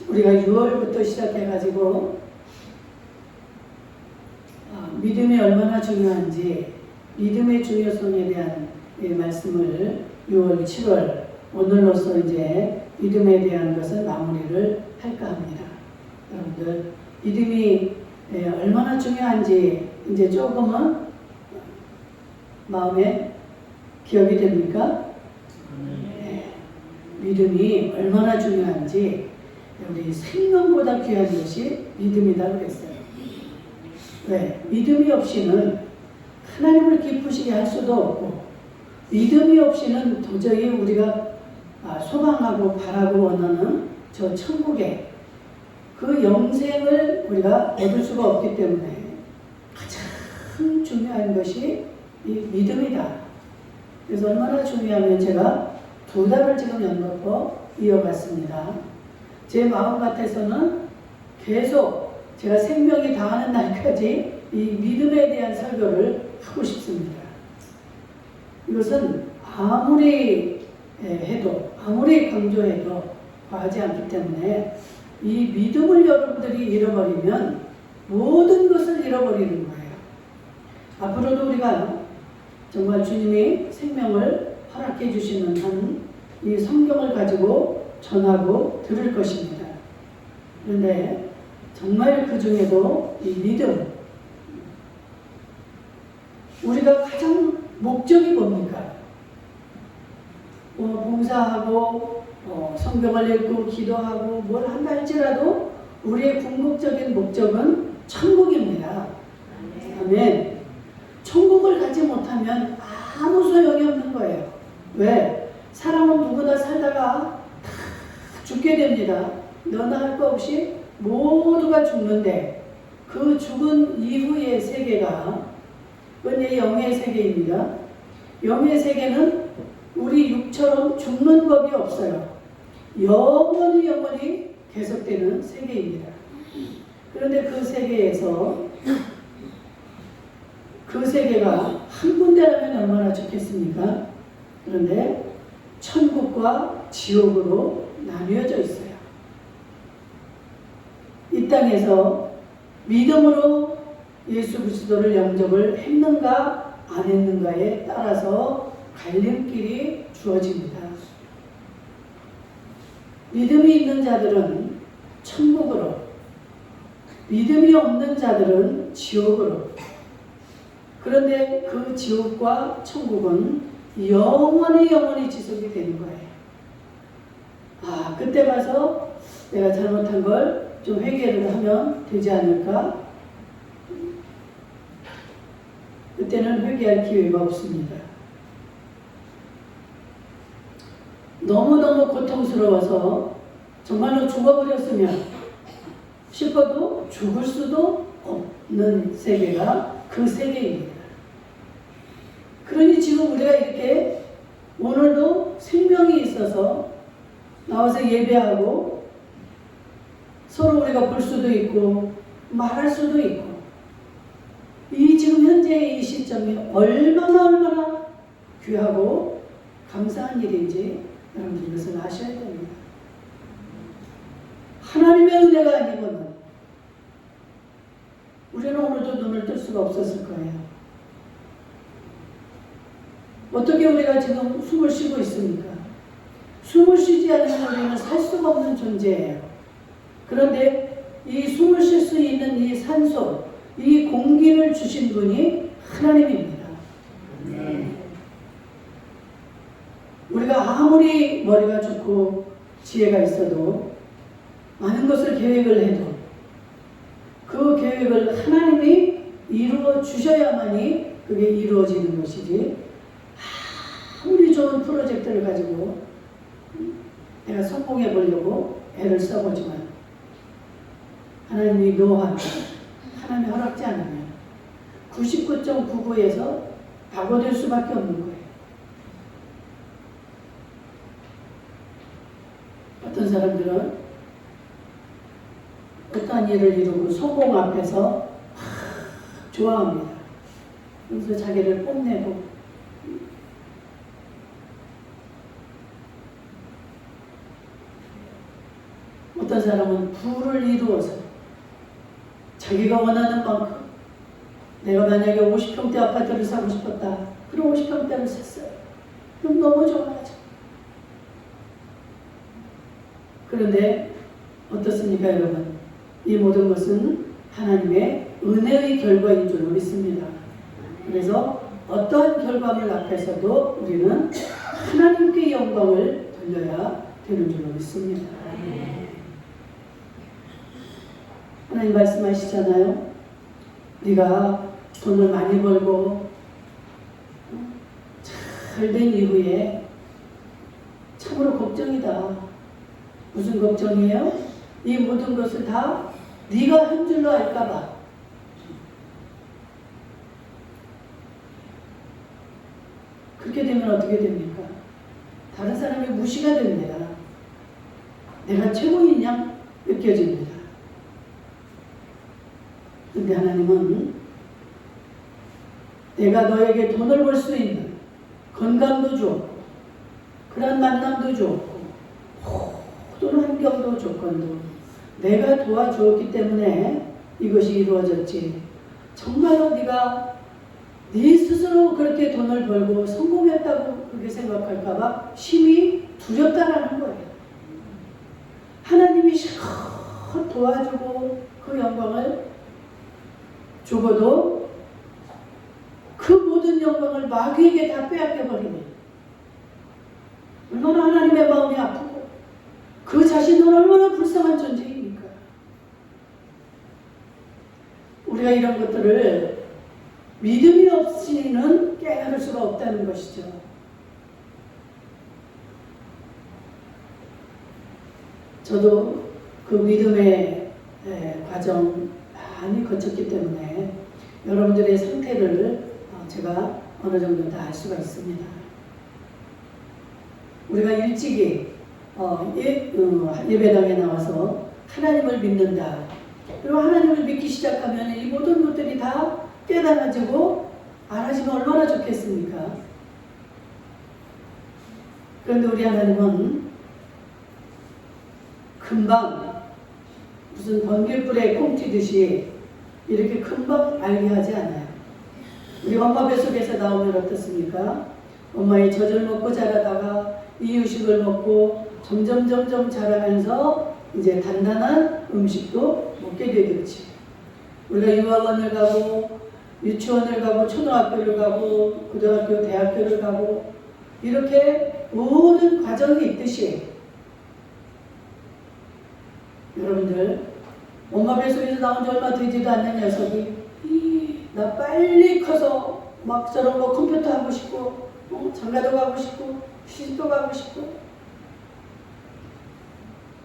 우리가 6월부터 시작해가지고 믿음이 얼마나 중요한지 믿음의 중요성에 대한 말씀을 6월, 7월 오늘로서 이제 믿음에 대한 것을 마무리를 할까 합니다. 여러분들 믿음이 얼마나 중요한지 이제 조금은 마음에 기억이 됩니까? 네. 믿음이 얼마나 중요한지 우리 생명보다 귀한 것이 믿음이다 그랬어요. 왜? 믿음이 없이는 하나님을 기쁘시게 할 수도 없고 믿음이 없이는 도저히 우리가 소망하고 바라고 원하는 저 천국의 그 영생을 우리가 얻을 수가 없기 때문에 가장 중요한 것이 이 믿음이다. 그래서 얼마나 중요하면 제가 2달을 지금 연거푸 이어갔습니다. 제 마음 같아서는 계속 제가 생명이 다하는 날까지 이 믿음에 대한 설교를 하고 싶습니다. 이것은 아무리 해도 아무리 강조해도 과하지 않기 때문에 이 믿음을 여러분들이 잃어버리면 모든 것을 잃어버리는 거예요. 앞으로도 우리가 정말 주님이 생명을 허락해 주시는 한 이 성경을 가지고 전하고 들을 것입니다. 그런데 정말 그 중에도 이 믿음, 우리가 가장 목적이 뭡니까? 봉사하고 성경을 읽고 기도하고 뭘 한다 할지라도 우리의 궁극적인 목적은 천국입니다. 아멘. 천국을 가지 못하면 아무 소용이 없는 거예요. 왜? 사람은 누구나 살다가 다 죽게 됩니다. 너나 할 거 없이 모두가 죽는데 그 죽은 이후의 세계가 그건 영의 세계입니다. 영의 세계는 우리 육처럼 죽는 법이 없어요. 영원히 계속되는 세계입니다. 그런데 그 세계에서 그 세계가 한 군데라면 얼마나 좋겠습니까? 그런데 천국과 지옥으로 나뉘어져 있어요. 이 땅에서 믿음으로 예수 그리스도를 영접을 했는가 안 했는가에 따라서 갈림길이 주어집니다. 믿음이 있는 자들은 천국으로, 믿음이 없는 자들은 지옥으로. 그런데 그 지옥과 천국은 영원히 지속이 되는 거예요. 그때 가서 내가 잘못한 걸 좀 회개를 하면 되지 않을까? 그때는 회개할 기회가 없습니다. 너무너무 고통스러워서 정말로 죽어버렸으면 싶어도 죽을 수도 없는 세계가 그 세계입니다. 그러니 지금 우리가 이렇게 오늘도 생명이 있어서 나와서 예배하고 서로 우리가 볼 수도 있고 말할 수도 있고 이 지금 현재의 이 시점이 얼마나 귀하고 감사한 일인지 여러분들 이것을 아셔야 됩니다. 하나님의 은혜가 아니고는 우리는 오늘도 눈을 뜰 수가 없었을 거예요. 어떻게 우리가 지금 숨을 쉬고 있습니까? 숨을 쉬지 않으면 우리는 살 수가 없는 존재예요. 그런데 이 숨을 쉴 수 있는 이 산소, 이 공기를 주신 분이 하나님입니다. 우리가 아무리 머리가 좋고 지혜가 있어도 많은 것을 계획을 해도 그 계획을 하나님이 이루어 주셔야만이 그게 이루어지는 것이지 아무리 좋은 프로젝트를 가지고 내가 성공해 보려고 애를 써보지만 하나님이 노하면 하나님이 허락지 않으면 99.99에서 낙오될 수밖에 없는 거예요. 어떤 사람들은 어떠한 일을 이루고 성공 앞에서 좋아합니다. 그래서 자기를 뽐내고 어떤 사람은 부를 이루어서 자기가 원하는 만큼, 내가 만약에 50평대 아파트를 사고 싶었다. 그럼 50평대를 샀어요. 그럼 너무 좋아하죠. 그런데 어떻습니까, 여러분? 이 모든 것은 하나님의 은혜의 결과인 줄 믿습니다. 그래서 어떠한 결과물 앞에서도 우리는 하나님께 영광을 돌려야 되는 줄 믿습니다. 하나님 말씀하시잖아요. 네가 돈을 많이 벌고 잘 된 이후에 참으로 걱정이다. 무슨 걱정이에요? 이 모든 것을 다 네가 한 줄로 알까봐. 그렇게 되면 어떻게 됩니까? 다른 사람이 무시가 됩니다. 내가 최고인 양 느껴집니다. 근데 하나님은 내가 너에게 돈을 벌 수 있는 건강도 주었고, 그런 만남도 주었고, 모든 환경도 조건도 내가 도와주었기 때문에 이것이 이루어졌지. 정말로 네가 네 스스로 그렇게 돈을 벌고 성공했다고 그렇게 생각할까봐 심히 두렵다라는 거예요. 하나님이 실컷 도와주고 그 영광을 주고도 그 모든 영광을 마귀에게 다 빼앗겨버리니 얼마나 하나님의 마음이 아프고 그 자신은 얼마나 불쌍한 존재입니까? 우리가 이런 것들을 믿음이 없이는 깨달을 수가 없다는 것이죠. 저도 그 믿음의 과정 많이 거쳤기 때문에 여러분들의 상태를 제가 어느 정도 다 알 수가 있습니다. 우리가 일찍이 예배당에 나와서 하나님을 믿는다. 그리고 하나님을 믿기 시작하면 이 모든 것들이 다 깨달아지고 알아지면 얼마나 좋겠습니까? 그런데 우리 하나님은 금방 무슨 번개불에 콩 튀듯이 이렇게 금방 알게 하지 않아요. 우리 엄마 뱃속에서 나오면 어떻습니까? 엄마의 젖을 먹고 자라다가 이유식을 먹고 점점 자라면서 이제 단단한 음식도 먹게 되겠지. 우리가 유아원을 가고 유치원을 가고 초등학교를 가고 고등학교, 대학교를 가고 이렇게 모든 과정이 있듯이 여러분들 엄마 뱃속에서 나온 지 얼마 되지도 않는 녀석이 나 빨리 커서 막 저런 거 컴퓨터 하고 싶고 장가도 가고 싶고 시집도 가고 싶고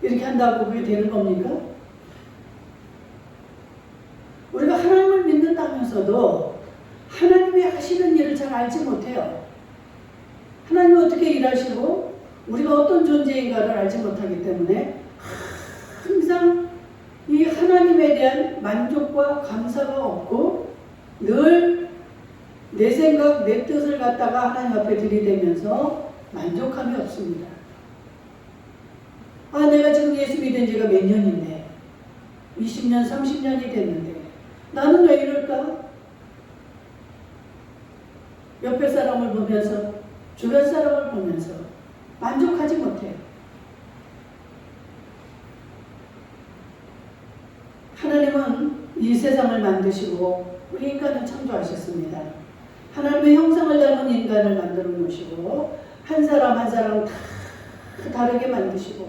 이렇게 한다고 그게 되는 겁니까? 우리가 하나님을 믿는다면서도 하나님이 하시는 일을 잘 알지 못해요. 하나님이 어떻게 일하시고 우리가 어떤 존재인가를 알지 못하기 때문에 항상 이 하나님에 대한 만족과 감사가 없고 늘 내 생각, 내 뜻을 갖다가 하나님 앞에 들이대면서 만족함이 없습니다. 내가 지금 예수 믿은 지가 몇 년인데 20년, 30년이 됐는데 나는 왜 이럴까? 옆에 사람을 보면서 주변 사람을 보면서 만족하지 못해요. 하나님은 이 세상을 만드시고 우리 인간을 창조하셨습니다. 하나님의 형상을 닮은 인간을 만들어 놓으시고 한 사람 한 사람 다 다르게 만드시고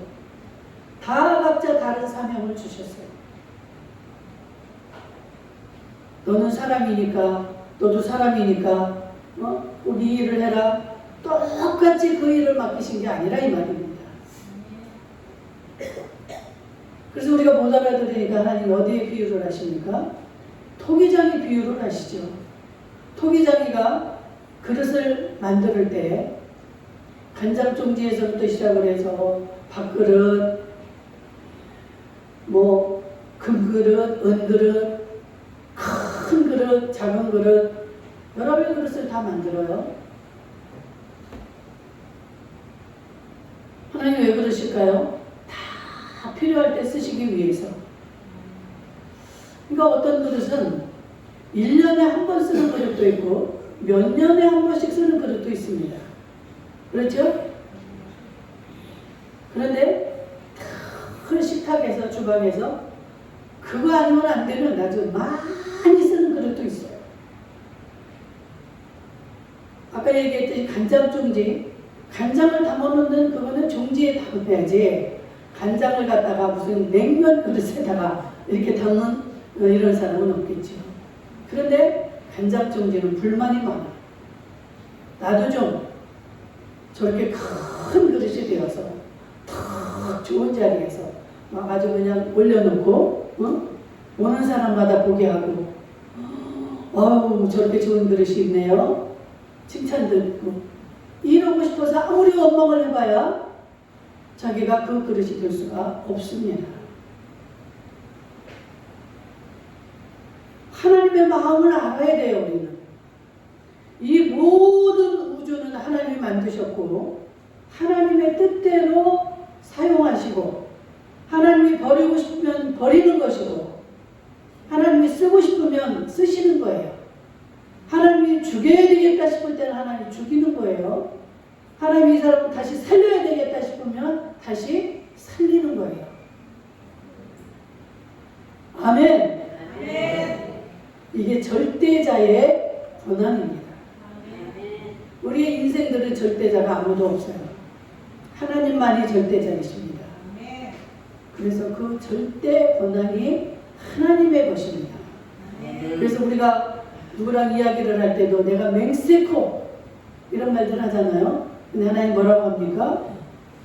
다 각자 다른 사명을 주셨어요. 너는 사람이니까 너도 사람이니까 네 일을 해라. 똑같이 그 일을 맡기신 게 아니라 이 말입니다. 그래서 우리가 못 알아들으니까 하나님 어디에 비유를 하십니까? 토기장이 비유를 하시죠. 토기장이가 그릇을 만들 때 간장종지에서부터 시작을 해서 밥그릇, 금그릇, 은그릇, 큰 그릇, 작은 그릇 여러 개의 그릇을 다 만들어요. 하나님 왜 그러실까요? 다 필요 필요할 때 쓰시기 위해서. 그러니까 어떤 그릇은 1년에 한 번 쓰는 그릇도 있고 몇 년에 한 번씩 쓰는 그릇도 있습니다. 그렇죠? 그런데 큰 식탁에서 주방에서 그거 아니면 안 되는 아주 많이 쓰는 그릇도 있어요. 아까 얘기했듯이 간장 종지, 간장을 담아놓는 그거는 종지에 담아야지 간장을 갖다가 무슨 냉면 그릇에다가 이렇게 담는 이런 사람은 없겠죠. 그런데 간장 종지는 불만이 많아. 나도 좀 저렇게 큰 그릇이 되어서 탁 좋은 자리에서 막 아주 그냥 올려놓고 오는 사람마다 보게 하고 어우 저렇게 좋은 그릇이 있네요. 칭찬 듣고 이러고 싶어서 아무리 원망을 해봐야 자기가 그 그릇이 될 수가 없습니다. 하나님의 마음을 알아야 돼요. 우리는 이 모든 우주는 하나님이 만드셨고 하나님의 뜻대로 사용하시고 하나님이 버리고 싶으면 버리는 것이고 하나님이 쓰고 싶으면 쓰시는 거예요. 하나님이 죽여야 되겠다 싶을 때는 하나님이 죽이는 거예요. 하나님이 이 사람을 다시 살려야 되겠다 싶으면 다시 살리는 거예요. 아멘. 아멘. 이게 절대자의 권한입니다. 우리의 인생들은 절대자가 아무도 없어요. 하나님만이 절대자이십니다. 그래서 그 절대 권한이 하나님의 것입니다. 그래서 우리가 누구랑 이야기를 할 때도 내가 맹세코 이런 말들 하잖아요. 근데 하나님 뭐라고 합니까?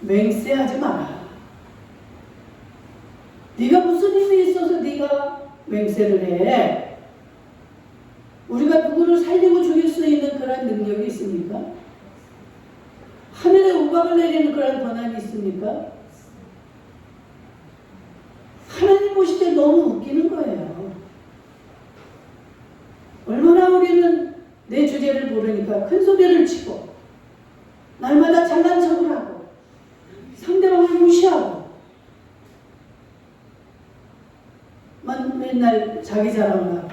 맹세하지 마라. 네가 무슨 힘이 있어서 네가 맹세를 해? 우리가 누구를 살리고 죽일 수 있는 그런 능력이 있습니까? 하늘에 우박을 내리는 그런 권한이 있습니까? 하나님 보실 때 너무 웃기는 거예요. 얼마나 우리는 내 주제를 모르니까 큰 소리를 치고 날마다 잘난 척을 하고 상대방을 무시하고 맨날 자기 자랑을 하고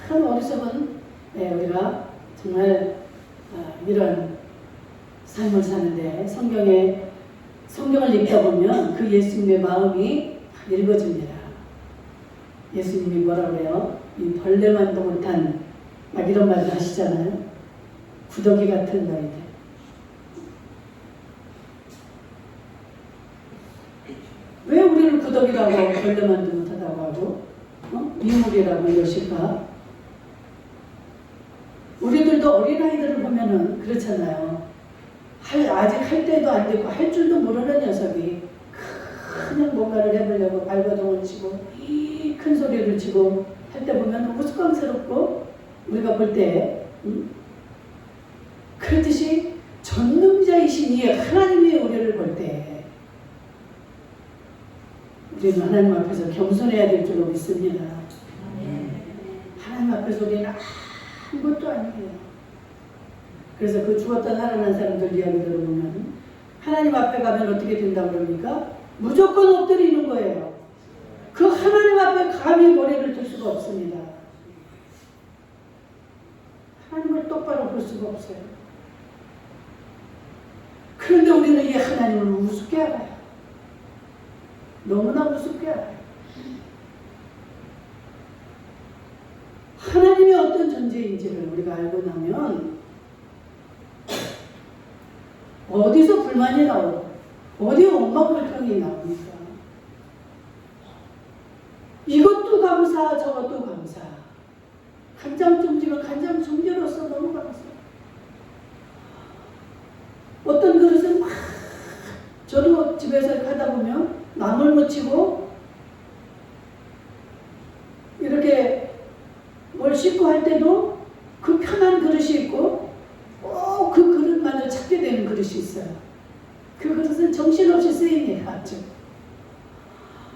참 어리석은 우리가 정말 이런 삶을 사는데 성경을 읽다 보면 그 예수님의 마음이 읽어집니다. 예수님이 뭐라고 해요? 이 벌레만도 못한 막 이런 말을 하시잖아요. 구더기 같은 너희들. 왜 우리를 구더기라고 하고 벌레만도 못하다고 하고 미물이라고 이러실까? 우리들도 어린아이들을 보면은 그렇잖아요. 아직 할 때도 안 되고 할 줄도 모르는 녀석이 그냥 뭔가를 해보려고 발버둥을 치고 큰 소리를 치고 할 때 보면 너무 습관스럽고 우리가 볼 때 그렇듯이 전능자이신 이 하나님이 우리를 볼 때 우리는 하나님 앞에서 겸손해야 될 줄로 믿습니다. 하나님 앞에서 우리는 아무것도 아니에요. 그래서 그 죽었다 살아난 사람들 이야기 들어보면 하나님 앞에 가면 어떻게 된다고 그럽니까? 무조건 엎드리는 거예요. 그 하나님 앞에 감히 머리를 들 수가 없습니다. 하나님을 똑바로 볼 수가 없어요. 그런데 우리는 이 하나님을 우습게 알아요. 너무나 우습게 알아요. 하나님이 어떤 존재인지를 우리가 알고 나면 어디서 불만이 나오고 어디에 원망불평이 나옵니까? 이것도 감사 저것도 감사. 간장 종지가 간장 종지로서 너무 감사. 어떤 그릇은 막 저도 집에서 하다 보면 나물 무치고 이렇게 뭘 씻고 할 때도 그 편한 그릇이 있고 꼭 그 그릇만을 찾게 되는 그릇이 있어요. 그 그릇은 정신없이 쓰입니다.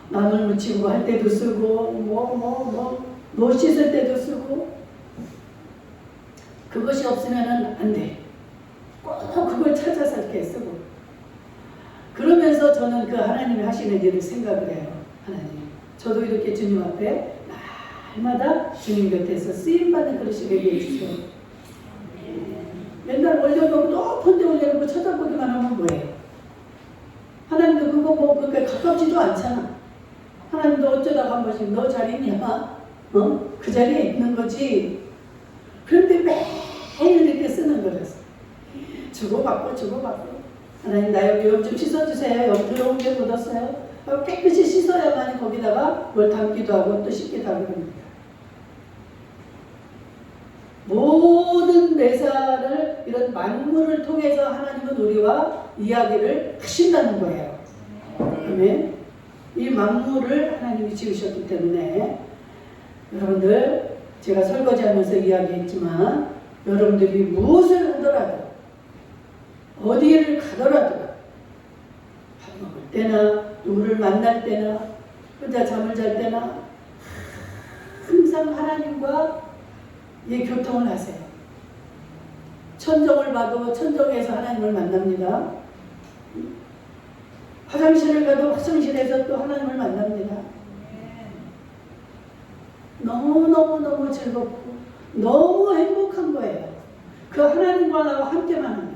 나물 무치고 할 때도 쓰고 뭐 씻을 때도 쓰고 그것이 없으면 안 돼. 꼭 그걸 찾아서 이렇게 쓰고, 그러면서 저는 그 하나님이 하시는 일을 생각을 해요. 하나님, 저도 이렇게 주님 앞에 날마다 주님 곁에서 쓰임받는 그릇이 되게 해주세요. 맨날 올려놓고 높은 데 올려놓고 쳐다보기만 하면 뭐예요? 하나님도 그거 뭐 그렇게 가깝지도 않잖아. 하나님도 어쩌다가 한 번씩 너 잘 있냐? 그 자리에 있는 거지. 그런데 매일 이렇게 쓰는 거였어. 주고받고 주고받고. 하나님, 나 여기 좀 씻어주세요. 여기 들어온 게 묻었어요. 깨끗이 씻어야만 거기다가 뭘 담기도 하고 또 씻기도 하고 그럽니다. 모든 매사를 이런 만물을 통해서 하나님은 우리와 이야기를 하신다는 거예요. 아멘. 이 만물을 하나님이 지으셨기 때문에 여러분들, 제가 설거지하면서 이야기했지만 여러분들이 무엇을 하더라도 어디를 가더라도 밥 먹을 때나 누구를 만날 때나 혼자 잠을 잘 때나 항상 하나님과 교통을 하세요. 천정을 봐도 천정에서 하나님을 만납니다. 화장실을 가도 화장실에서 또 하나님을 만납니다. 너무너무너무 즐겁고 너무 행복한 거예요. 그 하나님과 나와 함께만 하면.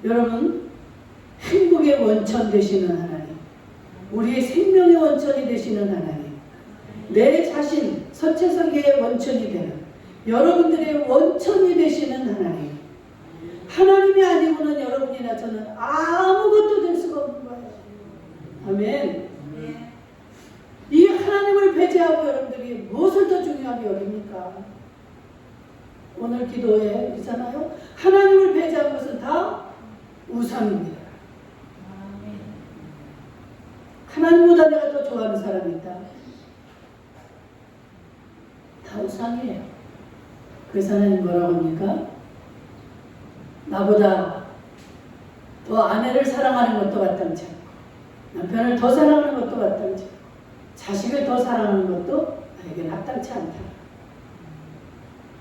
여러분, 행복의 원천 되시는 하나님, 우리의 생명의 원천이 되시는 하나님, 내 자신 서채석의 원천이 되는 여러분들의 원천이 되시는 하나님, 하나님이 아니고는 여러분이나 저는 아무것도 될 수가 없는 거예요. 아멘. 이 하나님을 배제하고 여러분들이 무엇을 더 중요하게 여깁니까? 오늘 기도에 있잖아요. 하나님을 배제한 것은 다 우상입니다. 하나님보다 내가 더 좋아하는 사람이 있다. 다 우상이에요. 그래서 하나님 뭐라고 합니까? 나보다 더 아내를 사랑하는 것도 마땅치 않고, 남편을 더 사랑하는 것도 마땅치 않고, 자식을 더 사랑하는 것도 나에게 마땅치 않다.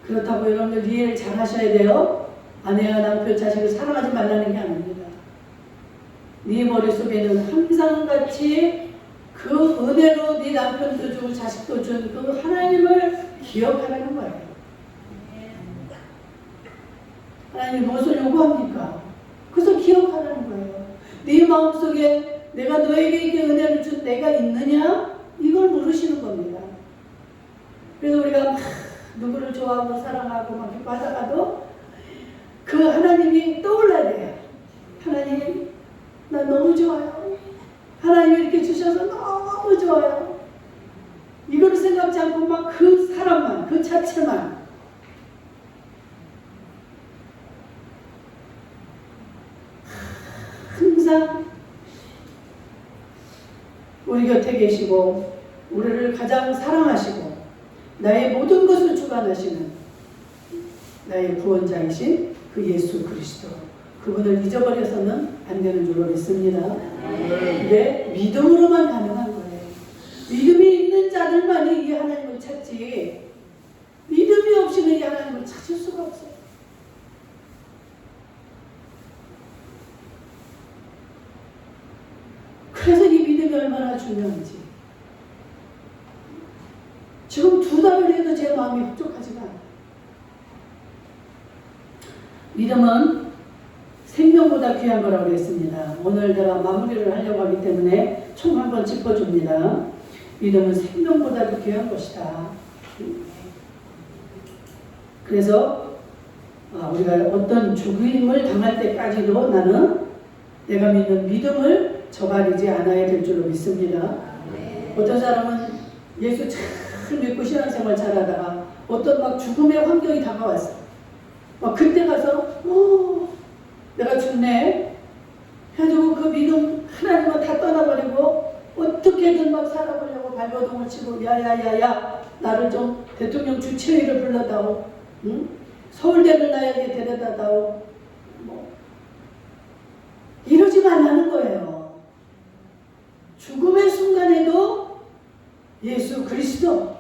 그렇다고 여러분들 이해를 잘 하셔야 돼요. 아내와 남편, 자식을 사랑하지 말라는 게 아닙니다. 네 머릿속에는 항상 같이 그 은혜로 네 남편도 주고 자식도 준 그 하나님을 기억하라는 거예요. 하나님이 무엇을 요구합니까? 그래서 기억하라는 거예요. 네 마음속에 내가 너에게 이렇게 은혜를 준 내가 있느냐? 이걸 물으시는 겁니다. 그래서 우리가 막 누구를 좋아하고 사랑하고 막 이렇게 하다가도 그 하나님이 떠올라야 돼요. 하나님, 나 너무 좋아요. 하나님이 이렇게 주셔서 너무 좋아요. 이거를 생각지 않고 막 그 사람만, 그 자체만. 항상 우리 곁에 계시고 우리를 가장 사랑하시고 나의 모든 것을 주관하시는 나의 구원자이신 그 예수 그리스도, 그분을 잊어버려서는 안 되는 줄로 믿습니다. 근데 믿음으로만 가능한 거예요. 믿음이 있는 자들만이 이 하나님을 찾지, 믿음이 없이는 이 하나님을 찾을 수가 없어요. 그래서 이 믿음이 얼마나 중요한지. 지금 2달을 해도 제 마음이 흡족하지가 않아요. 믿음은 생명보다 귀한 거라고 했습니다. 오늘 제가 마무리를 하려고 하기 때문에 총 한번 짚어줍니다. 믿음은 생명보다도 귀한 것이다. 그래서 우리가 어떤 죽임을 당할 때까지도 나는 내가 믿는 믿음을 저버리지 않아야 될 줄로 믿습니다. 어떤 사람은 예수 잘 믿고 신앙생활 잘하다가 어떤 막 죽음의 환경이 다가왔어. 막 그때 가서 내가 죽네 해가지고 그 믿음 하나님은 다 떠나버리고 어떻게든 막 살아보려고 발버둥을 치고 야야야야 나를 좀 대통령 주치의를 불러다오, 응? 서울대를 나에게 데려다다오, 이러지 말라는 거예요. 죽음의 순간에도 예수 그리스도,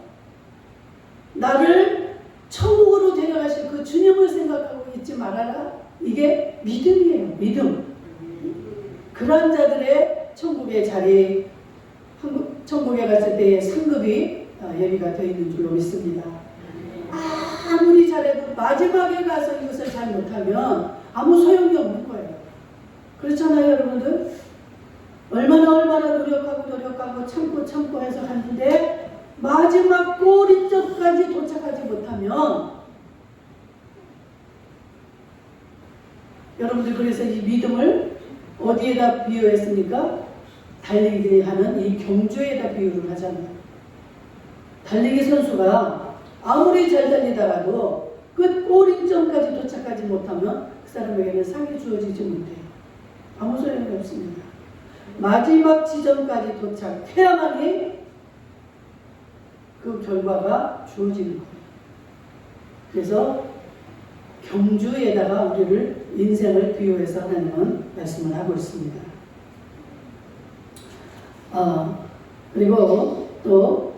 나를 천국으로 데려가실 그 주님을 생각하고 잊지 말아라, 이 믿음. 그런 자들의 천국의 자리, 천국에 갔을 때의 상급이 예비가 되어 있는 줄로 믿습니다. 아무리 잘해도 마지막에 가서 이것을 잘 못하면 아무 소용이 없는 거예요. 그렇잖아요, 여러분들? 얼마나 노력하고 참고 해서 갔는데 마지막 꼬리점까지 도착하지 못하면 여러분들 그래서 이 믿음을 어디에다 비유했습니까? 달리기 하는 이 경주에다 비유를 하잖아요. 달리기 선수가 아무리 잘 달리다가도 끝 꼬리점까지 도착하지 못하면 그 사람에게는 상이 주어지지 못해요. 아무 소용이 없습니다. 마지막 지점까지 도착해야만이 그 결과가 주어지는 거예요. 그래서 경주에다가 우리를 인생을 비유해서 하나님은 말씀을 하고 있습니다. 그리고 또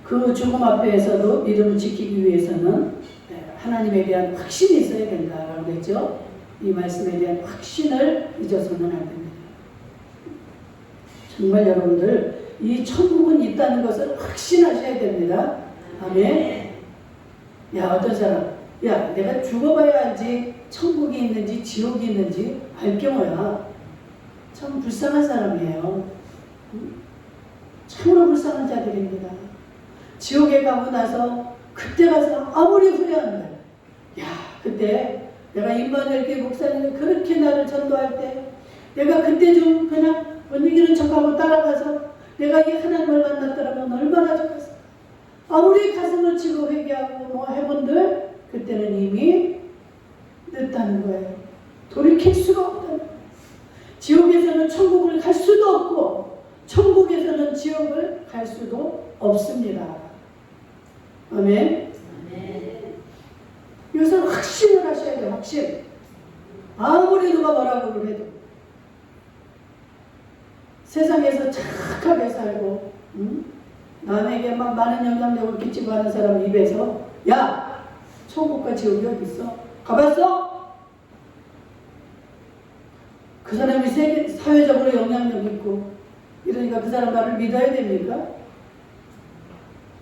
그 죽음 앞에서도 믿음을 지키기 위해서는 하나님에 대한 확신이 있어야 된다라고 했죠. 이 말씀에 대한 확신을 잊어서는 안 됩니다. 정말 여러분들 이 천국은 있다는 것을 확신하셔야 됩니다. 아멘. 야, 어떤 사람, 야, 내가 죽어봐야 알지 천국이 있는지 지옥이 있는지 알 경우야. 참 불쌍한 사람이에요. 참으로 불쌍한 자들입니다. 지옥에 가고 나서 그때 가서 아무리 후회한다. 야, 그때 내가 임마누엘 교회 목사님이 그렇게 나를 전도할 때 내가 그때 좀 그냥 못 이기는 척하고 따라가서 내가 이 하나님을 만났더라면 얼마나 좋겠어. 아무리 가슴을 치고 회개하고 뭐 해본들 그때는 이미 늦다는 거예요. 돌이킬 수가 없다는 거예요. 지옥에서는 천국을 갈 수도 없고 천국에서는 지옥을 갈 수도 없습니다. 아멘. 이것을 확신을 하셔야 돼요. 확신. 아무리 누가 뭐라고 해도 세상에서 착하게 살고 남에게 막 많은 영향력을 끼치고 하는 사람 입에서 야, 천국과 지옥이 어디 있어? 가봤어? 그 사람이 사회적으로 영향력 있고 이러니까 그 사람 말을 믿어야 됩니까?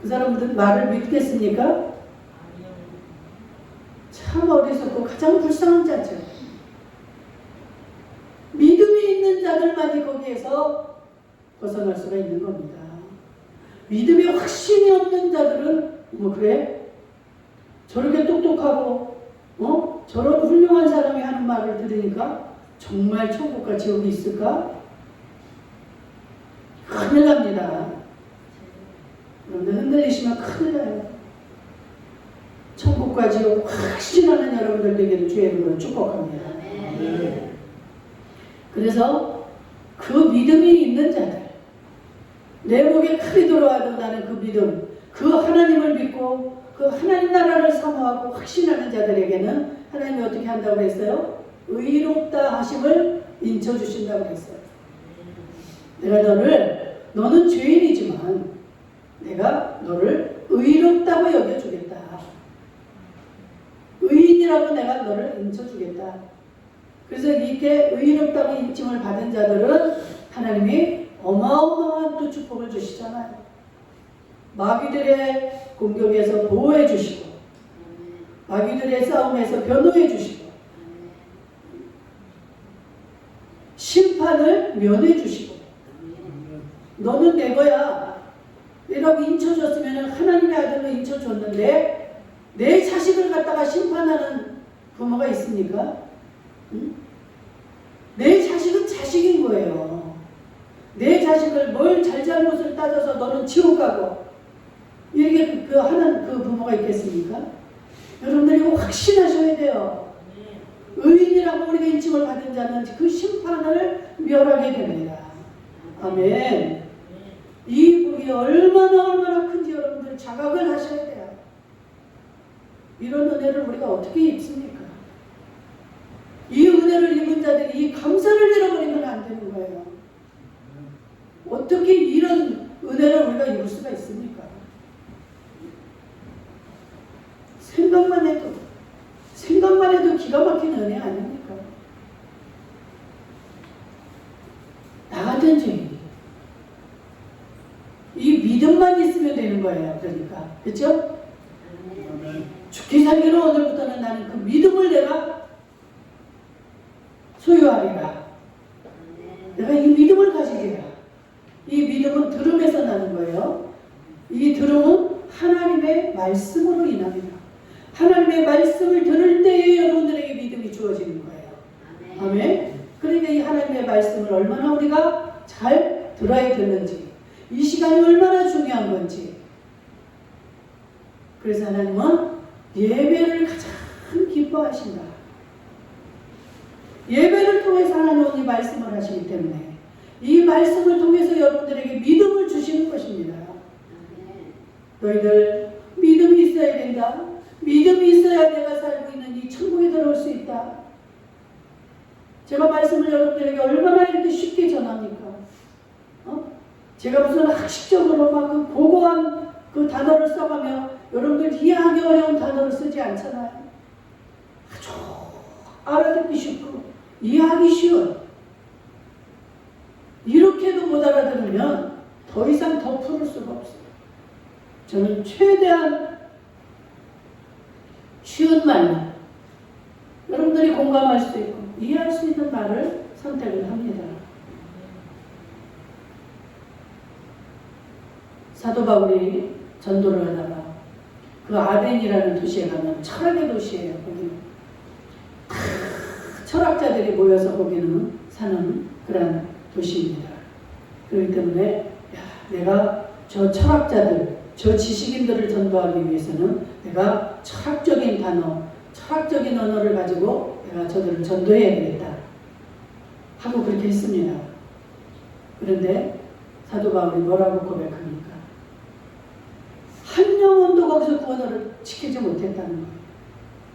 그 사람들 말을 믿겠습니까? 참 어리석고 가장 불쌍한 자죠. 믿음이 있는 자들만이 거기에서 벗어날 수가 있는 겁니다. 믿음에 확신이 없는 자들은 뭐 그래? 저렇게 똑똑하고 저런 훌륭한 사람이 하는 말을 들으니까 정말 천국과 지옥이 있을까? 큰일 납니다. 그런데 흔들리시면 큰일 나요. 천국과 지옥 확신하는 여러분들 되기를 주의 이름으로 축복합니다. 그래서 그 믿음이 있는 자들, 내 목에 칼이 들어와도 나는 그 믿음, 그 하나님을 믿고 그 하나님 나라를 사모하고 확신하는 자들에게는 하나님이 어떻게 한다고 했어요? 의롭다 하심을 인쳐주신다고 했어요. 내가 너는 죄인이지만 내가 너를 의롭다고 여겨주겠다. 의인이라고 내가 너를 인쳐주겠다. 그래서 이렇게 의롭다고 인침을 받은 자들은 하나님이 어마어마한 또 축복을 주시잖아요. 마귀들의 공격에서 보호해 주시고 마귀들의 싸움에서 변호해 주시고 심판을 면해 주시고 너는 내 거야 이라고 인쳐줬으면 하나님의 아들로 인쳐줬는데 내 자식을 갖다가 심판하는 부모가 있습니까? 응? 내 자식은 자식인 거예요. 내 자식을 뭘 잘잘못을 따져서 너는 지옥 가고 이렇게 하는 그 부모가 있겠습니까? 여러분들이 이거 확신하셔야 돼요. 의인이라고 우리가 인칭을 받은 자는 그 심판을 멸하게 됩니다. 아멘. 이 복이 얼마나 큰지 여러분들 자각을 하셔야 돼요. 이런 은혜를 우리가 어떻게 입습니까? 이 은혜를 입은 자들이 이 감사를 잃어버리면 안 되는 거예요. 어떻게 이런 은혜를 우리가 입을 수가 있습니까? 생각만 해도 생각만 해도 기가 막힌 은혜 아닙니까? 나 같은 죄인이 이 믿음만 있으면 되는 거예요. 그러니까 그렇죠? 죽기 살기로 오늘부터는 나는 그 믿음을 내가 소유하리라. 내가 이 믿음을 가지리라. 이 믿음은 들음에서 나는 거예요. 이 들음은 하나님의 말씀으로 인합니다. 하나님의 말씀을 들을 때에 여러분들에게 믿음이 주어지는 거예요. 아멘. 그러니까 이 하나님의 말씀을 얼마나 우리가 잘 들어야 되는지, 이 시간이 얼마나 중요한 건지. 그래서 하나님은 예배를 가장 기뻐하신다. 예배를 통해서 하나님은 이 말씀을 하시기 때문에 이 말씀을 통해서 여러분들에게 믿음을 주시는 것입니다. 너희들 믿음이 있어야 된다. 믿음이 있어야 내가 살고 있는 이 천국에 들어올 수 있다. 제가 말씀을 여러분들에게 얼마나 이렇게 쉽게 전합니까? 제가 무슨 학식적으로 막 그 고고한 그 단어를 써가며 여러분들 이해하기 어려운 단어를 쓰지 않잖아요. 아주 알아듣기 쉽고 이해하기 쉬운. 이렇게도 못 알아들으면 더 이상 더 풀을 수가 없어요. 저는 최대한 쉬운 말만 여러분들이 공감할 수 있고 이해할 수 있는 말을 선택을 합니다. 사도 바울이 전도를 하다가 그 아덴이라는 도시에 가면 철학의 도시예요. 거기는 철학자들이 모여서 거기는 사는 그런 도시입니다. 그렇기 때문에 내가 저 철학자들, 저 지식인들을 전도하기 위해서는 내가 철학적인 단어, 철학적인 언어를 가지고 내가 저들을 전도해야 되겠다 하고 그렇게 했습니다. 그런데 사도 바울이 뭐라고 고백합니까? 한 영혼도 거기서 구원을 지키지 못했다는 거예요.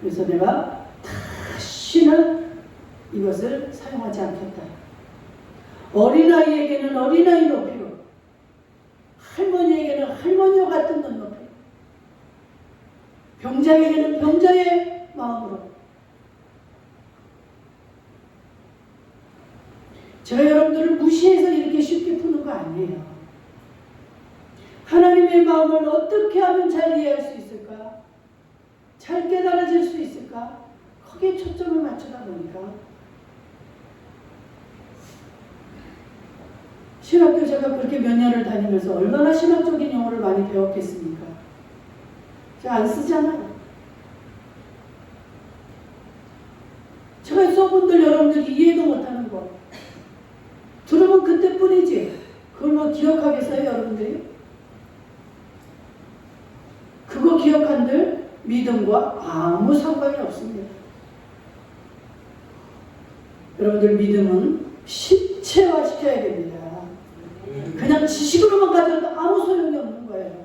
그래서 내가 다시는 이것을 사용하지 않겠다. 어린아이에게는 어린아이 높이로, 할머니에게는 할머니와 같은 눈높이, 병자에게는 병자의 마음으로. 제가 여러분들을 무시해서 이렇게 쉽게 푸는 거 아니에요. 하나님의 마음을 어떻게 하면 잘 이해할 수 있을까? 잘 깨달아질 수 있을까? 거기에 초점을 맞추다 보니까 신학교 제가 그렇게 몇 년을 다니면서 얼마나 신학적인 용어를 많이 배웠겠습니까? 제가 안 쓰잖아요. 제가 써본들 여러분들이 이해도 못하는 거 들으면 그때뿐이지 그걸 뭐 기억하겠어요 여러분들이? 그거 기억한들 믿음과 아무 상관이 없습니다. 여러분들 믿음은 실체화 시켜야 됩니다. 그냥 지식으로만 가져도 아무 소용이 없는 거예요.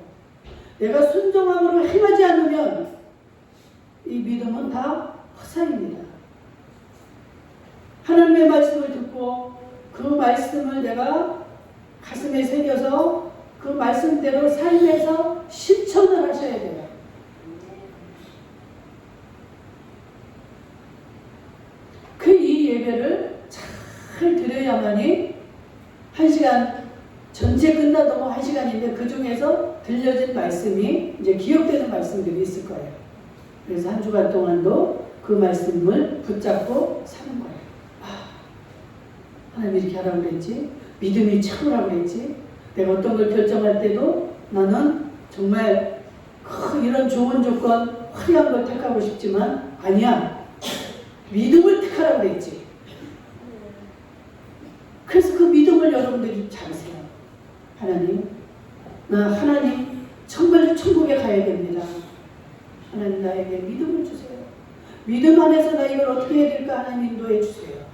내가 순종함으로 행하지 않으면 이 믿음은 다 허상입니다. 하나님의 말씀을 듣고 그 말씀을 내가 가슴에 새겨서 그 말씀대로 삶에서 실천을 하셔야 돼요. 그 이 예배를 잘 드려야만이 1시간 전체 끝나도 뭐 1시간인데 그 중에서 들려진 말씀이 이제 기억되는 말씀들이 있을 거예요. 그래서 한 주간 동안도 그 말씀을 붙잡고 사는 거예요. 하나님 이렇게 하라고 그랬지. 믿음이 참으라고 그랬지. 내가 어떤 걸 결정할 때도 나는 정말 이런 좋은 조건, 화려한 걸 택하고 싶지만 아니야. 믿음을 택하라고 그랬지. 그래서 그 믿음을 여러분들이 잡으세요. 하나님 정말 천국에 가야 됩니다. 하나님 나에게 믿음을 주세요. 믿음 안에서 나 이걸 어떻게 해야 될까 하나님 인도해 주세요.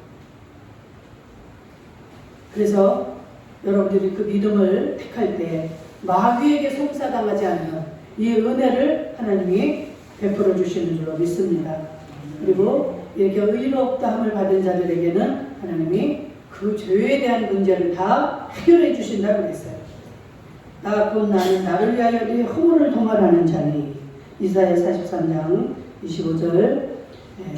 그래서 여러분들이 그 믿음을 택할 때 마귀에게 송사당하지 않는 이 은혜를 하나님이 베풀어 주시는 줄로 믿습니다. 그리고 이렇게 의롭다함을 받은 자들에게는 하나님이 그 죄에 대한 문제를 다 해결해 주신다고 그랬어요. 나 곧 나는 나를 위하여 네 허물을 도말하는 자니. 이사야 43장 25절 예,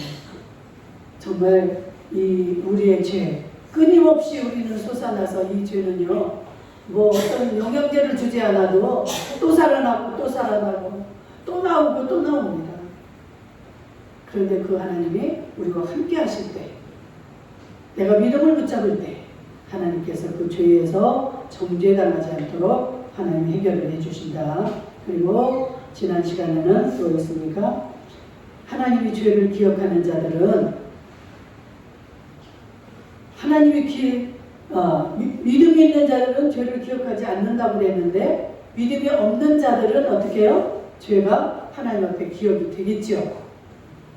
정말 이 우리의 죄 끊임없이 우리는 솟아나서 이 죄는요 뭐 어떤 영양제를 주지 않아도 또 살아나고 또 살아나고 또 나오고 또 나옵니다. 그런데 그 하나님이 우리와 함께 하실 때 내가 믿음을 붙잡을 때 하나님께서 그 죄에서 정죄당하지 않도록 하나님이 해결을 해주신다. 그리고 지난 시간에는 뭐였습니까? 하나님이 죄를 기억하는 자들은 하나님이 믿음이 있는 자들은 죄를 기억하지 않는다고 그랬는데 믿음이 없는 자들은 어떻게 해요? 죄가 하나님 앞에 기억이 되겠죠.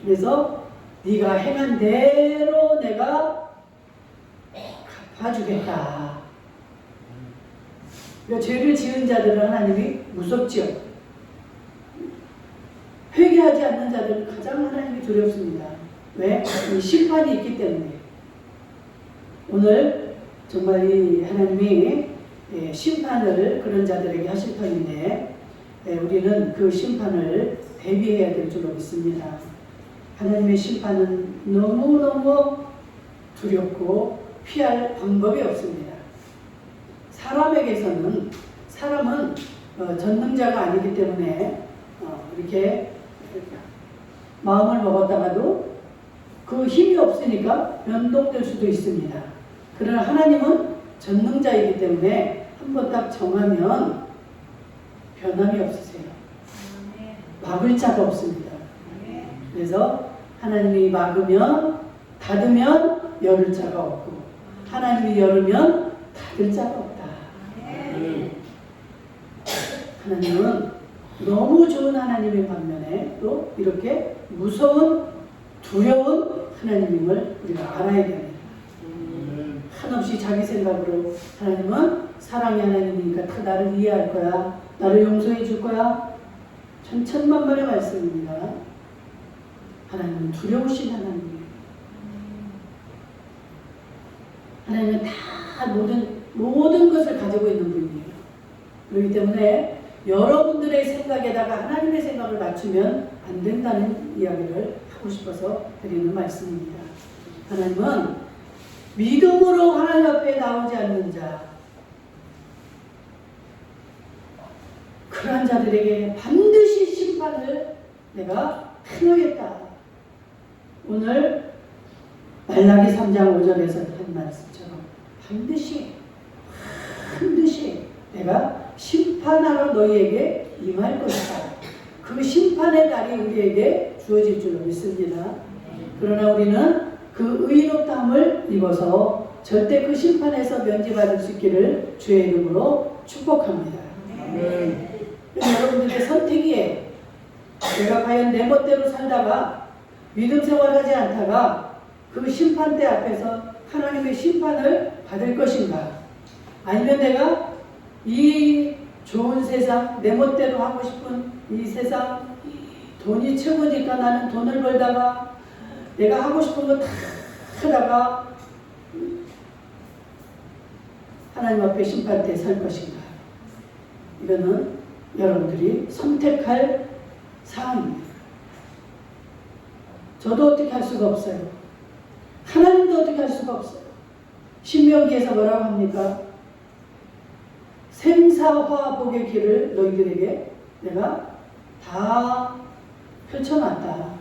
그래서 네가 행한 대로 내가 갚아주겠다. 그러니까 죄를 지은 자들은 하나님이 무섭죠. 회개하지 않는 자들은 가장 하나님이 두렵습니다. 왜? 이 심판이 있기 때문에. 오늘 정말 이 하나님이 심판을 그런 자들에게 하실 터인데 우리는 그 심판을 대비해야 될 줄로 믿습니다. 하나님의 심판은 너무너무 두렵고 피할 방법이 없습니다. 사람은 전능자가 아니기 때문에 이렇게 마음을 먹었다가도 그 힘이 없으니까 변동될 수도 있습니다. 그러나 하나님은 전능자이기 때문에 한번 딱 정하면 변함이 없으세요. 막을 자가 없습니다. 그래서 하나님이 막으면 닫으면 열을 자가 없고 하나님이 열으면 닫을 자가 없다. 하나님은 너무 좋은 하나님의 반면에 또 이렇게 무서운 두려운 하나님임을 우리가 알아야 됩니다. 한없이 자기 생각으로 하나님은 사랑의 하나님이니까 다 나를 이해할 거야. 나를 용서해 줄 거야. 천천만만의 말씀입니다. 하나님은 두려우신 하나님이에요. 하나님은 다 모든 것을 가지고 있는 분이에요. 그렇기 때문에 여러분들의 생각에다가 하나님의 생각을 맞추면 안 된다는 이야기를 하고 싶어서 드리는 말씀입니다. 하나님은 믿음으로 하나님 앞에 나오지 않는 자, 그러한 자들에게 반드시 심판을 내가 행하겠다. 오늘 말라기 3장 5절에서 한 말씀처럼 반드시 내가 심판하러 너희에게 임할 것이다. 그 심판의 날이 우리에게 주어질 줄로 믿습니다. 그러나 우리는 그 의롭다함을 입어서 절대 그 심판에서 면제받을 수 있기를 주의 이름으로 축복합니다. 여러분들의 선택이에요. 내가 과연 내 멋대로 살다가 믿음 생활하지 않다가 그 심판대 앞에서 하나님의 심판을 받을 것인가? 아니면 내가 이 좋은 세상, 내 멋대로 하고 싶은 이 세상, 돈이 최고니까 나는 돈을 벌다가 내가 하고 싶은 거 다 하다가 하나님 앞에 심판대에 설 것인가? 이거는 여러분들이 선택할 사항입니다. 저도 어떻게 할 수가 없어요. 하나님도 어떻게 할 수가 없어요. 신명기에서 뭐라고 합니까? 생사화복의 길을 너희들에게 내가 다 펼쳐놨다.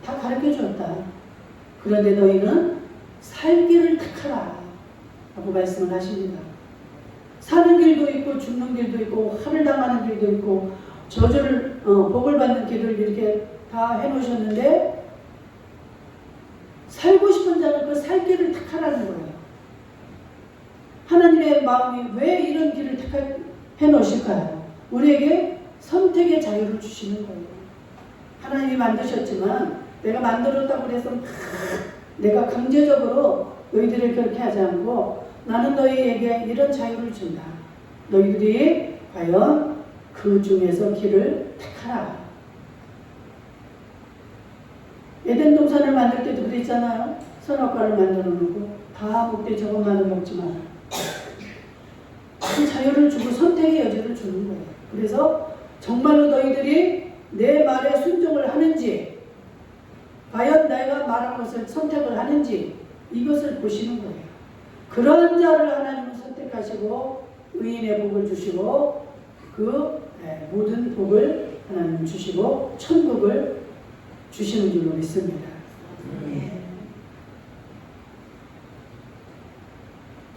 다 가르쳐줬다. 그런데 너희는 살 길을 택하라 라고 말씀을 하십니다. 사는 길도 있고 죽는 길도 있고 화를 당하는 길도 있고 저주를 복을 받는 길을 이렇게 다 해놓으셨는데 살고 싶은 자는 그 살 길을 택하라는 거예요. 하나님의 마음이 왜 이런 길을 택해 놓으실까요? 우리에게 선택의 자유를 주시는 거예요. 하나님이 만드셨지만 내가 만들었다고 해서 내가 강제적으로 너희들을 그렇게 하지 않고 나는 너희에게 이런 자유를 준다. 너희들이 과연 그 중에서 길을 택하라. 에덴 동산을 만들 때도 그랬잖아요. 선악과를 만들어 놓고 다 먹되 저것만은 먹지 마라. 그 자유를 주고 선택의 여지를 주는 거예요. 그래서 정말로 너희들이 내 말에 순종을 하는지 과연 내가 말한 것을 선택을 하는지 이것을 보시는 거예요. 그런 자를 하나님은 선택하시고 의인의 복을 주시고 그 모든 복을 하나님 주시고 천국을 주시는 줄로 믿습니다.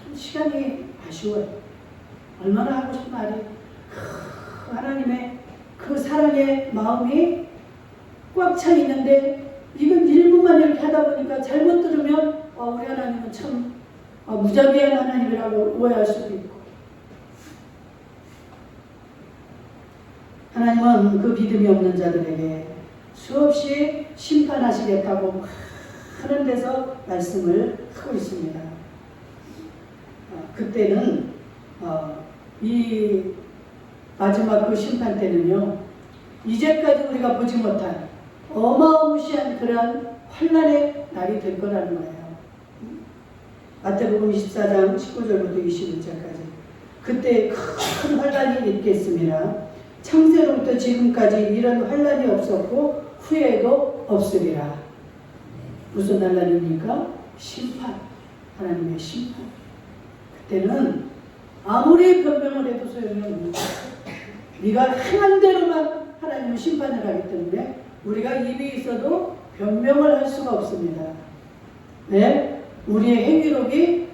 참 시간이 아쉬워요. 얼마나 하고 싶은 말이 하나님의 그 사랑의 마음이 꽉 차 있는데 이건 일부만 이렇게 하다 보니까 잘못 들으면 우리 하나님은 참 무자비한 하나님이라고 오해할 수도 있고, 하나님은 그 믿음이 없는 자들에게 수없이 심판하시겠다고 하는 데서 말씀을 하고 있습니다. 그때는 이 마지막 그 심판 때는요, 이제까지 우리가 보지 못한 어마어마한 그런 환난의 날이 될 거라는 거예요. 마태복음 24장 19절부터 21절까지. 그때 큰 환난이 있겠습니다. 창세로부터 지금까지 이런 환난이 없었고 후에도 없으리라. 무슨 환난입니까? 심판. 하나님의 심판. 그때는 아무리 변명을 해도 소용이 없습니다. 네가 행한 대로만 하나님은 심판을 하기 때문에 우리가 입이 있어도 변명을 할 수가 없습니다. 네? 우리의 행위록이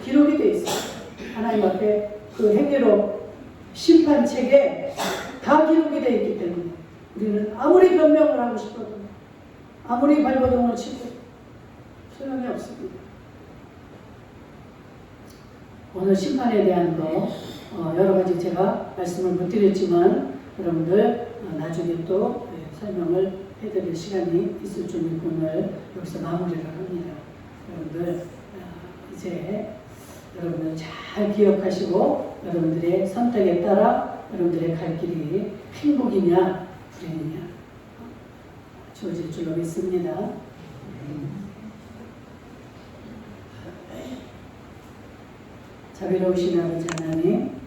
기록이 되어 있어요. 하나님 앞에 그 행위록 심판책에 다 기록이 되어 있기 때문에 우리는 아무리 변명을 하고 싶어도 아무리 발버둥을 치고 소용이 없습니다. 오늘 심판에 대한 거 여러 가지 제가 말씀을 못 드렸지만 여러분들 나중에 또 설명을 해드릴 시간이 있을 줄 믿고 오늘 여기서 마무리를 합니다. 여러분들 이제 여러분들 잘 기억하시고 여러분들의 선택에 따라 여러분들의 갈 길이 행복이냐 불행이냐 주어질 줄로 믿습니다. 자비로우신 아버지 하나님,